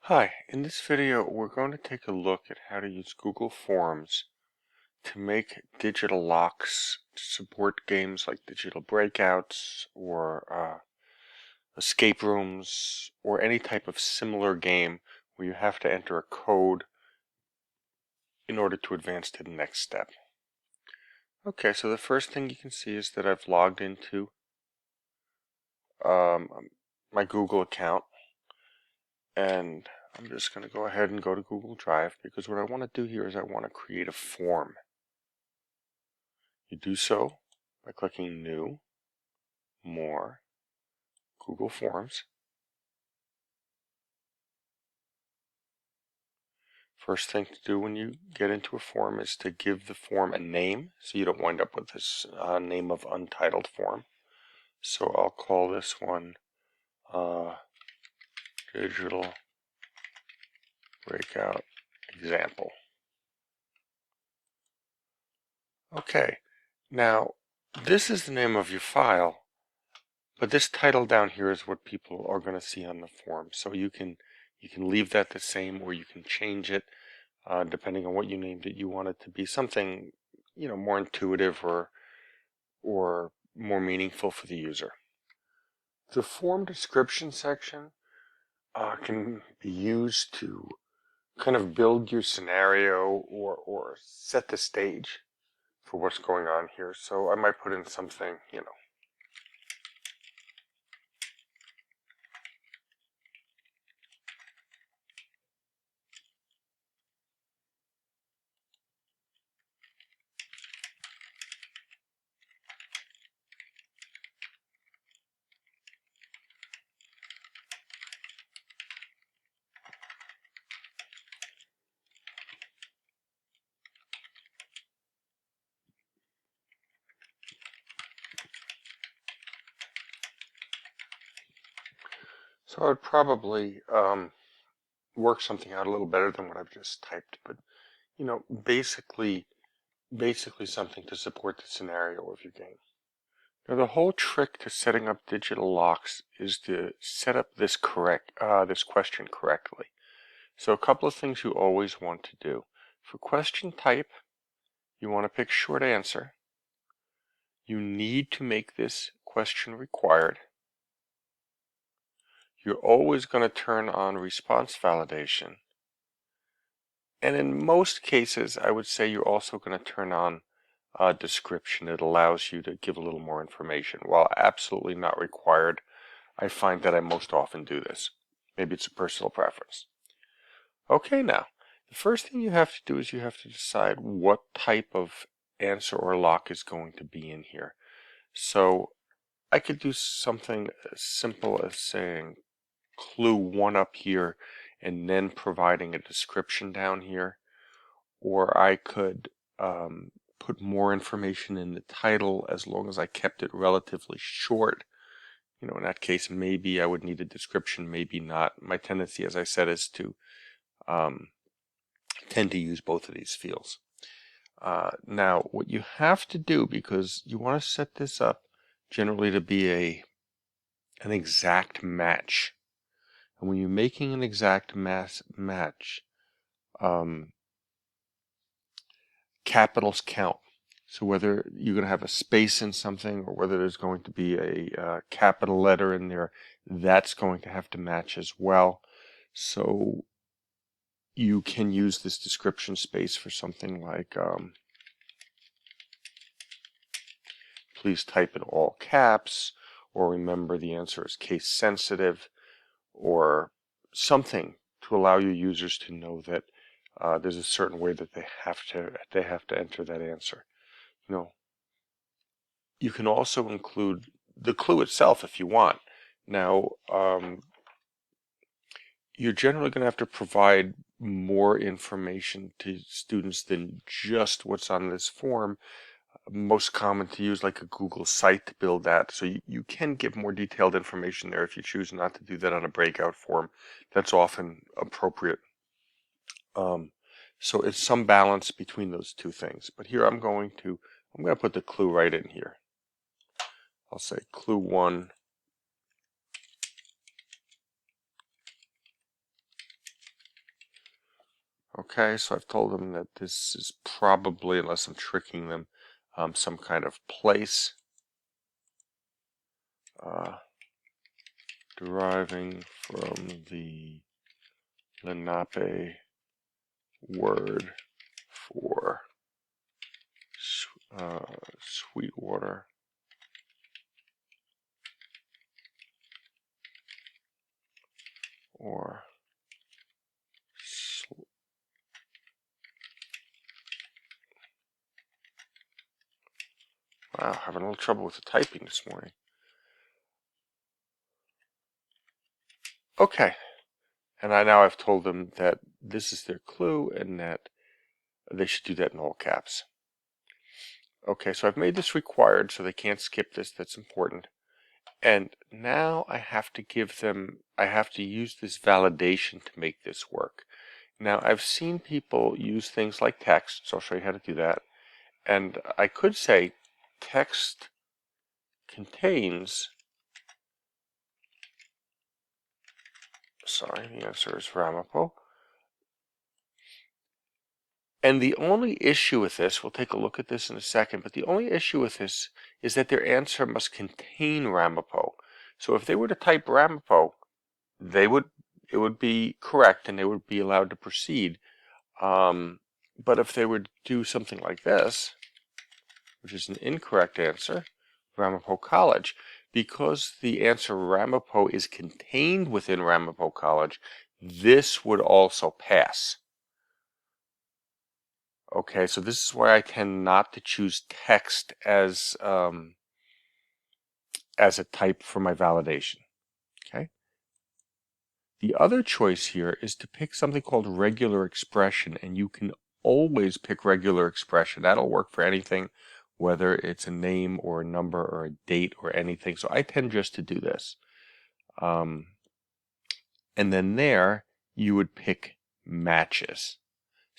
Hi, in this video we're going to take a look at how to use Google Forms to make digital locks to support games like digital breakouts or escape rooms or any type of similar game where you have to enter a code in order to advance to the next step. Okay, so the first thing you can see is that I've logged into my Google account, and I'm just going to go ahead and go to Google Drive because what I want to do here is I want to create a form. You do so by clicking New, More, Google Forms. First thing to do when you get into a form is to give the form a name so you don't wind up with this name of untitled form. So I'll call this one Digital Breakout Example. Okay, now this is the name of your file, but this title down here is what people are going to see on the form. So you can leave that the same, or you can change it depending on what you named it. You want it to be something, more intuitive or more meaningful for the user. The form description section can be used to kind of build your scenario or set the stage for what's going on here. So I might put in something, so I would probably work something out a little better than what I've just typed, but basically something to support the scenario of your game. Now the whole trick to setting up digital locks is to set up this question correctly. So a couple of things you always want to do. For question type, you want to pick short answer. You need to make this question required. You're always going to turn on response validation. And in most cases, I would say you're also going to turn on description. It allows you to give a little more information. While absolutely not required, I find that I most often do this. Maybe it's a personal preference. Okay, now, the first thing you have to do is you have to decide what type of answer or lock is going to be in here. So I could do something as simple as saying clue 1 up here and then providing a description down here. Or I could put more information in the title as long as I kept it relatively short. In that case, maybe I would need a description, maybe not. My tendency, as I said, is to tend to use both of these fields. Now, what you have to do, because you want to set this up generally to be an exact match. And when you're making an exact match, capitals count. So whether you're going to have a space in something or whether there's going to be a capital letter in there, that's going to have to match as well. So you can use this description space for something like please type in all caps, or remember the answer is case sensitive, or something to allow your users to know that there's a certain way that they have to enter that answer. You can also include the clue itself if you want. Now, you're generally going to have to provide more information to students than just what's on this form. Most common to use like a Google site to build that. So you can give more detailed information there if you choose not to do that on a breakout form. That's often appropriate. So it's some balance between those two things. But here I'm going to put the clue right in here. I'll say clue 1. Okay, so I've told them that this is probably, unless I'm tricking them, some kind of place deriving from the Lenape word for sweet water or wow, having a little trouble with the typing this morning. Okay, and now I've told them that this is their clue and that they should do that in all caps. Okay, so I've made this required so they can't skip this. That's important. And now I have to use this validation to make this work. Now, I've seen people use things like text, so I'll show you how to do that. And I could say text contains, sorry, the answer is Ramapo. And the only issue with this, we'll take a look at this in a second, but the only issue with this is that their answer must contain Ramapo. So if they were to type Ramapo, it would be correct and they would be allowed to proceed. But if they were to do something like this, which is an incorrect answer, Ramapo College, because the answer Ramapo is contained within Ramapo College, this would also pass. Okay, so this is why I tend not to choose text as a type for my validation. Okay. The other choice here is to pick something called regular expression, and you can always pick regular expression. That'll work for anything, whether it's a name or a number or a date or anything. So I tend just to do this. And then there, you would pick matches.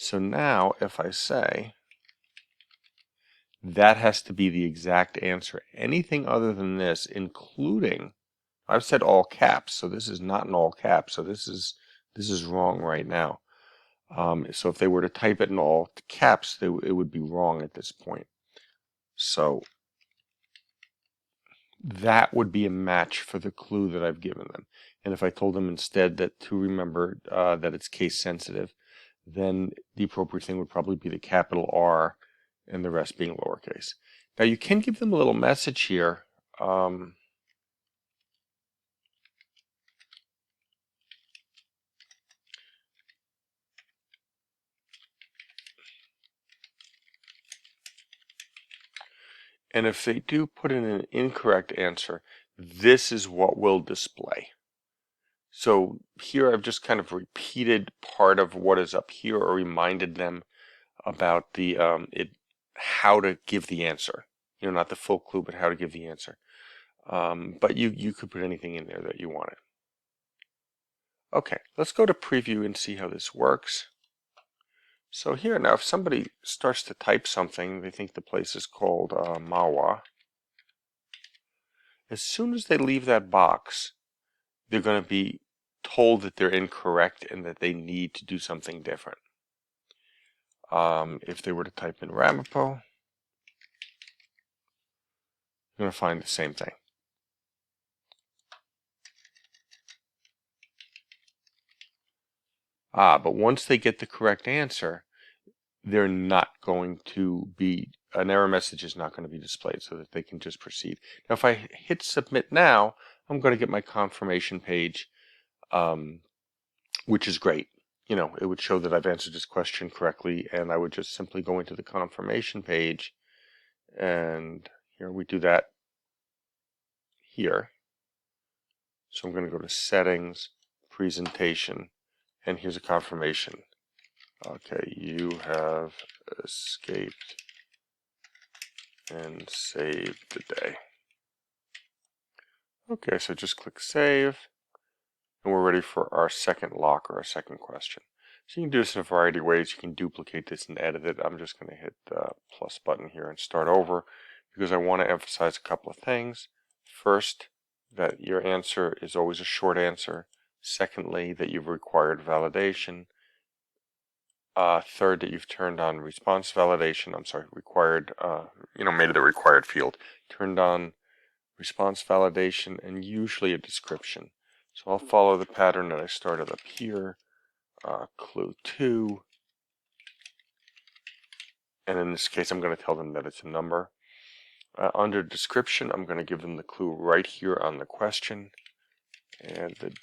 So now if I say, that has to be the exact answer. Anything other than this, including, I've said all caps, so this is not in all caps, so this is wrong right now. So if they were to type it in all caps, it would be wrong at this point. So that would be a match for the clue that I've given them. And if I told them instead that to remember that it's case sensitive, then the appropriate thing would probably be the capital R and the rest being lowercase. Now you can give them a little message here. And if they do put in an incorrect answer, this is what will display. So here I've just kind of repeated part of what is up here or reminded them about the how to give the answer. You know, not the full clue, but how to give the answer. But you could put anything in there that you wanted. Okay, let's go to preview and see how this works. So here now, if somebody starts to type something, they think the place is called Mawa. As soon as they leave that box, they're going to be told that they're incorrect and that they need to do something different. If they were to type in Ramapo, you're going to find the same thing. But once they get the correct answer, they're not going to be, an error message is not going to be displayed so that they can just proceed. Now, if I hit submit now, I'm going to get my confirmation page, which is great. You know, it would show that I've answered this question correctly, and I would just simply go into the confirmation page, and here we do that here. So I'm going to go to settings, presentation, and here's a confirmation. Okay, you have escaped and saved the day. Okay, so just click save, and we're ready for our second lock or our second question. So you can do this in a variety of ways. You can duplicate this and edit it. I'm just going to hit the plus button here and start over because I want to emphasize a couple of things. First, that your answer is always a short answer. Secondly, that you've required validation. third, that you've turned on response validation. I'm sorry, required, made it a required field. Turned on response validation and usually a description. So I'll follow the pattern that I started up here. Clue 2. And in this case, I'm going to tell them that it's a number. Under description, I'm going to give them the clue right here on the question. And the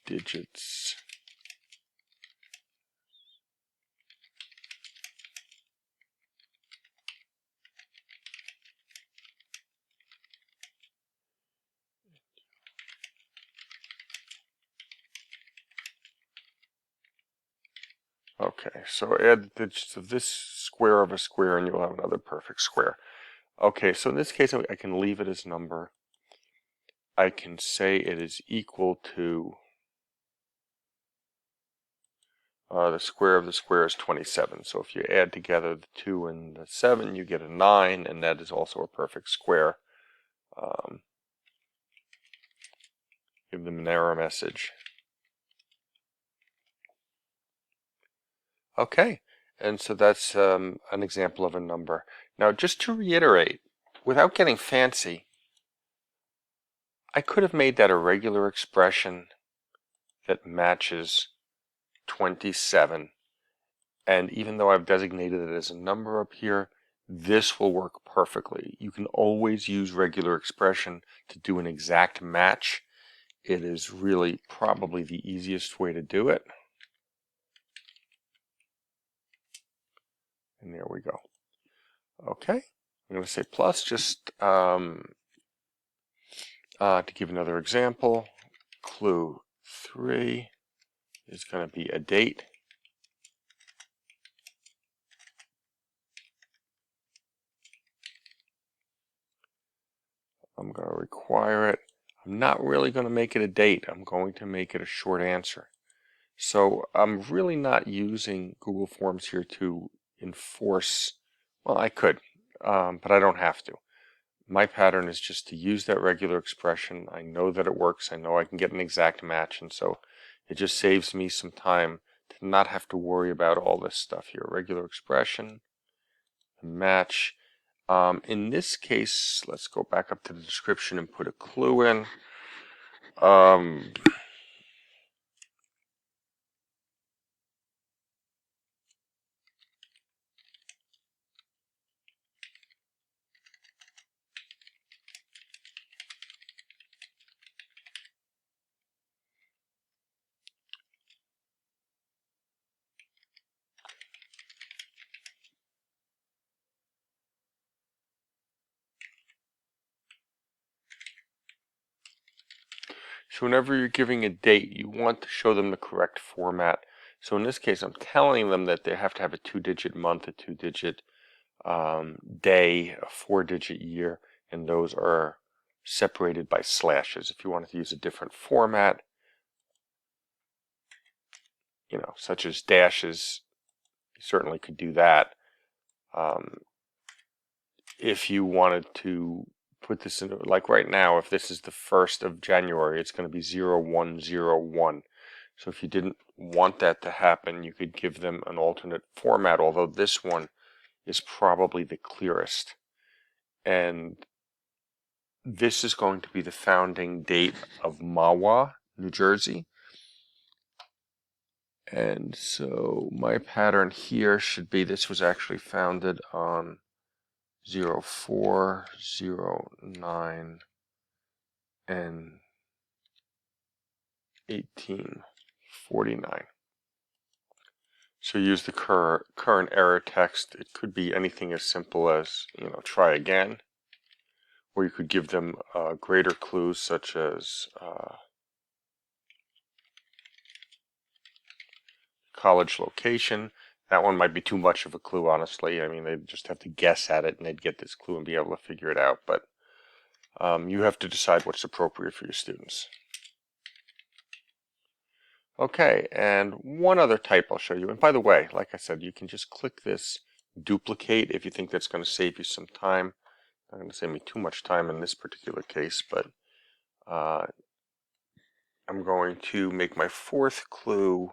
digits. Okay, so add the digits of this square of a square and you'll have another perfect square. Okay, so in this case, I can leave it as number. I can say it is equal to the square of the square is 27. So if you add together the 2 and the 7, you get a 9, and that is also a perfect square. Give them an error message. Okay, and so that's an example of a number. Now, just to reiterate, without getting fancy, I could have made that a regular expression that matches 27. And even though I've designated it as a number up here, this will work perfectly. You can always use regular expression to do an exact match. It is really probably the easiest way to do it. And there we go. Okay, I'm going to say plus just to give another example. Clue 3 is going to be a date. I'm going to require it. I'm not really going to make it a date. I'm going to make it a short answer. So I'm really not using Google Forms here to enforce, well, I could, but I don't have to. My pattern is just to use that regular expression. I know that it works. I know I can get an exact match, and so it just saves me some time to not have to worry about all this stuff here. Regular expression, match. In this case, let's go back up to the description and put a clue in. So whenever you're giving a date, you want to show them the correct format. So in this case, I'm telling them that they have to have a 2-digit month, a 2-digit day, a 4-digit year, and those are separated by slashes. If you wanted to use a different format, such as dashes, you certainly could do that. If you wanted to put this in, like right now, if this is the 1st of January, it's going to be 0101. So if you didn't want that to happen, you could give them an alternate format, although this one is probably the clearest. And this is going to be the founding date of Mahwah, New Jersey. And so my pattern here should be, this was actually founded on 0409 and 1849. So use the current error text. It could be anything as simple as, try again. Or you could give them greater clues such as college location. That one might be too much of a clue, honestly. I mean, they'd just have to guess at it and they'd get this clue and be able to figure it out. But you have to decide what's appropriate for your students. Okay, and one other type I'll show you. And by the way, like I said, you can just click this duplicate if you think that's going to save you some time. Not going to save me too much time in this particular case, but I'm going to make my 4th clue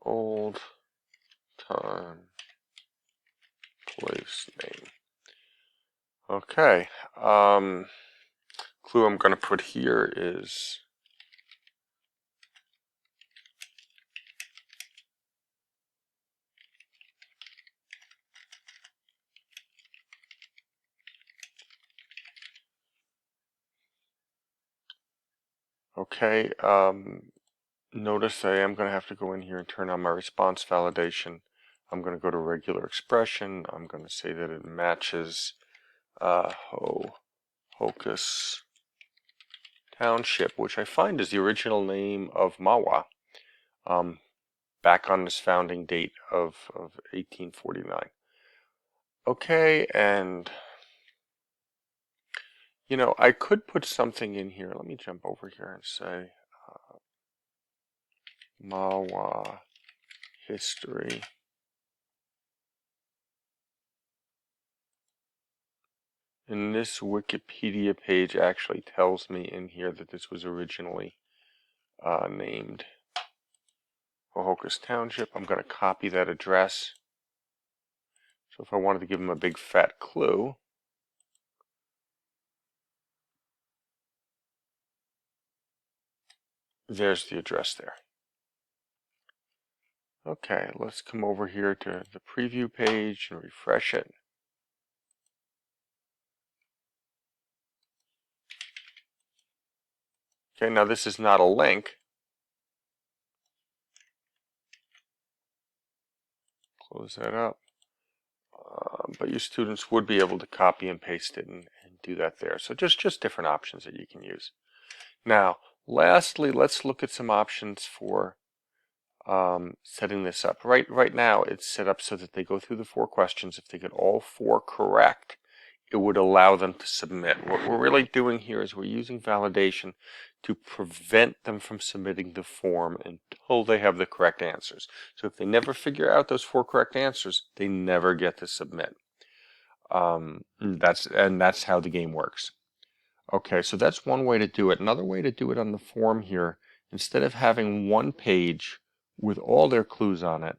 old time place name. Okay. Clue I'm going to put here is okay. Notice I am going to have to go in here and turn on my response validation. I'm going to go to regular expression. I'm going to say that it matches Hocus Township, which I find is the original name of Mawa, back on this founding date of 1849. Okay, and you know, I could put something in here. Let me jump over here and say Mawa history. And this Wikipedia page actually tells me in here that this was originally named Hocus Township. I'm going to copy that address. So if I wanted to give them a big fat clue, there's the address there. Okay, let's come over here to the preview page and refresh it. Okay, now this is not a link. Close that up. But your students would be able to copy and paste it and do that there. So just different options that you can use. Now, lastly, let's look at some options for setting this up. Right now, it's set up so that they go through the 4 questions. If they get all 4 correct, it would allow them to submit. What we're really doing here is we're using validation to prevent them from submitting the form until they have the correct answers. So if they never figure out those 4 correct answers, they never get to submit. That's how the game works. Okay, so that's one way to do it. Another way to do it on the form here, instead of having one page with all their clues on it,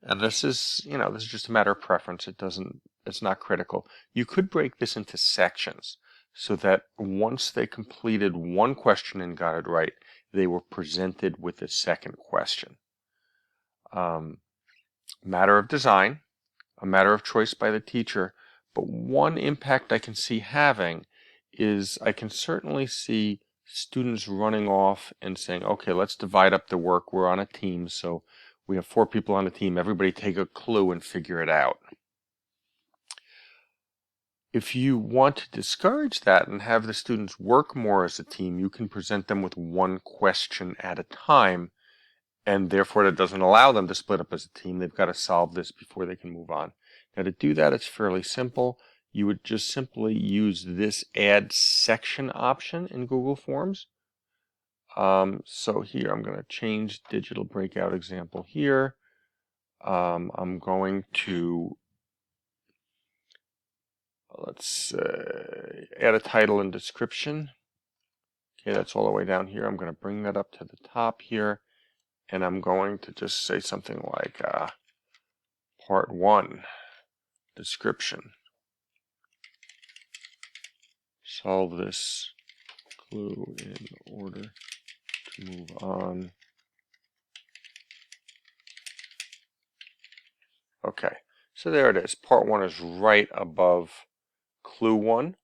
and this is, you know, this is just a matter of preference. It's not critical. You could break this into sections so that once they completed one question and got it right, they were presented with the second question. Matter of design, a matter of choice by the teacher, but one impact I can see having is I can certainly see students running off and saying, okay, let's divide up the work. We're on a team, so we have 4 people on a team. Everybody take a clue and figure it out. If you want to discourage that and have the students work more as a team, you can present them with one question at a time, and therefore that doesn't allow them to split up as a team. They've got to solve this before they can move on. Now, to do that, it's fairly simple. You would just simply use this add section option in Google Forms. So here I'm going to change digital breakout example here. I'm going to, let's add a title and description. Okay, that's all the way down here. I'm going to bring that up to the top here, and I'm going to just say something like part 1 description. Solve this clue in order to move on. Okay, so there it is. Part 1 is right above clue 1.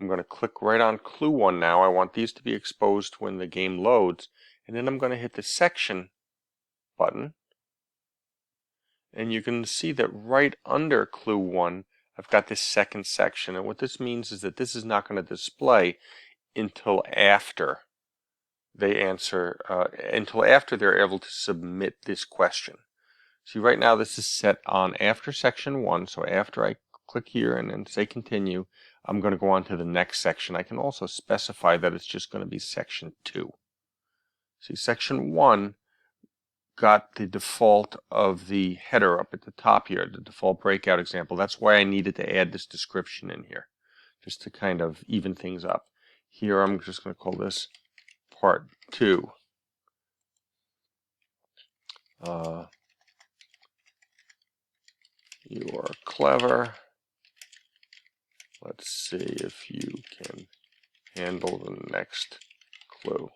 I'm going to click right on clue 1 now. I want these to be exposed when the game loads. And then I'm going to hit the section button. And you can see that right under clue 1, I've got this second section. And what this means is that this is not going to display until after they answer, until after they're able to submit this question. See, right now this is set on after section 1. So after I click here and then say continue, I'm going to go on to the next section. I can also specify that it's just going to be section 2. See, section 1 got the default of the header up at the top here, the default breakout example. That's why I needed to add this description in here, just to kind of even things up. Here I'm just going to call this part 2. You are clever. Let's see if you can handle the next clue.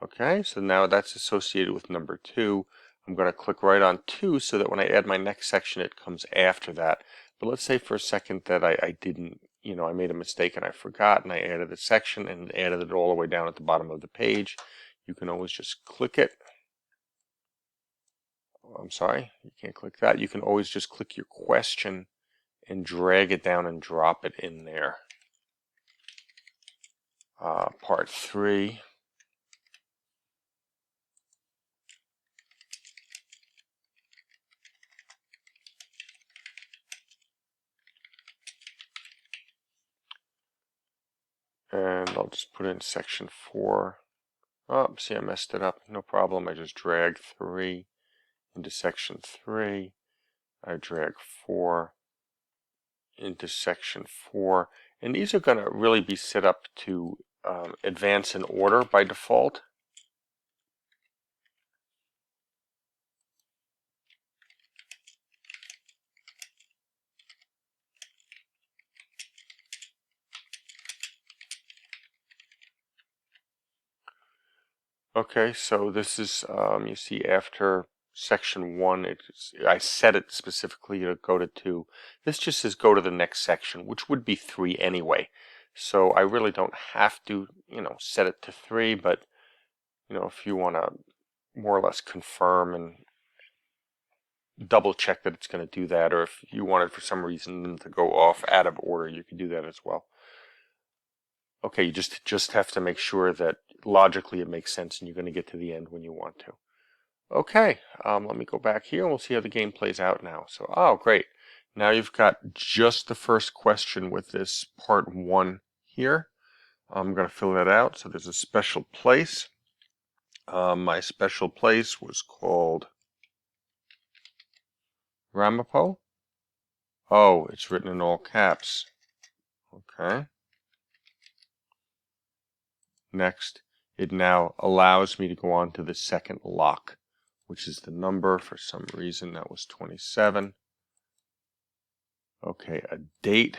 Okay, so now that's associated with number 2. I'm going to click right on 2 so that when I add my next section, it comes after that. But let's say for a second that I didn't, I made a mistake and I forgot and I added a section and added it all the way down at the bottom of the page. You can always just click it. Oh, I'm sorry, you can't click that. You can always just click your question and drag it down and drop it in there. Part 3. And I'll just put in section 4. Oh, see, I messed it up. No problem. I just drag 3 into section 3. I drag 4 into section 4. And these are going to really be set up to advance in order by default. Okay, so this is, you see after section 1, I set it specifically to go to 2. This just says go to the next section, which would be 3 anyway. So I really don't have to, set it to 3, but, if you want to more or less confirm and double check that it's going to do that, or if you wanted for some reason to go off out of order, you can do that as well. Okay, you just have to make sure that logically it makes sense and you're going to get to the end when you want to. Okay, let me go back here and we'll see how the game plays out now. So, oh, great. Now you've got just the first question with this part 1 here. I'm going to fill that out. So there's a special place. My special place was called Ramapo. Oh, it's written in all caps. Okay. Next, it now allows me to go on to the second lock, which is the number. For some reason, that was 27. Okay, a date.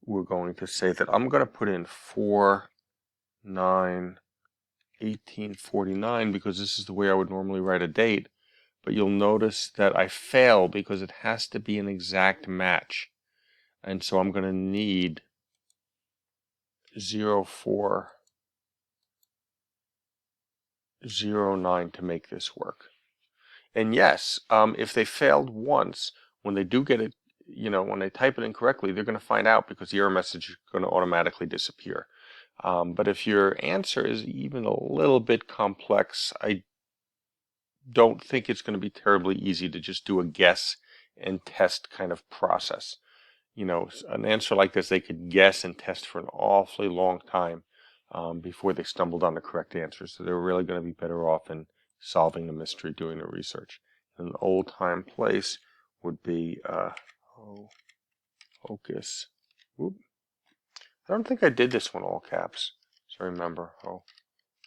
We're going to say that I'm going to put in 4/9/1849 because this is the way I would normally write a date. But you'll notice that I fail because it has to be an exact match. And so I'm going to need 04/09 to make this work. And yes, if they failed once, when they do get it, when they type it incorrectly, they're going to find out because the error message is going to automatically disappear. But if your answer is even a little bit complex, I don't think it's going to be terribly easy to just do a guess and test kind of process. An answer like this, they could guess and test for an awfully long time before they stumbled on the correct answer. So they're really going to be better off in solving the mystery, doing the research. An old-time place would be Hocus. Oop. I don't think I did this one all caps. So remember,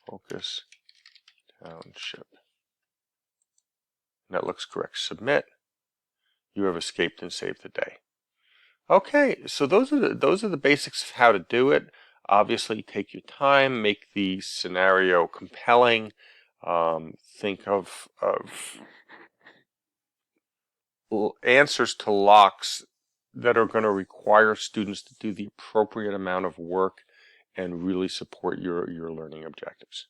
Hocus Township. That looks correct. Submit. You have escaped and saved the day. Okay, so those are the basics of how to do it. Obviously, take your time, make the scenario compelling. Think of answers to locks that are going to require students to do the appropriate amount of work and really support your learning objectives.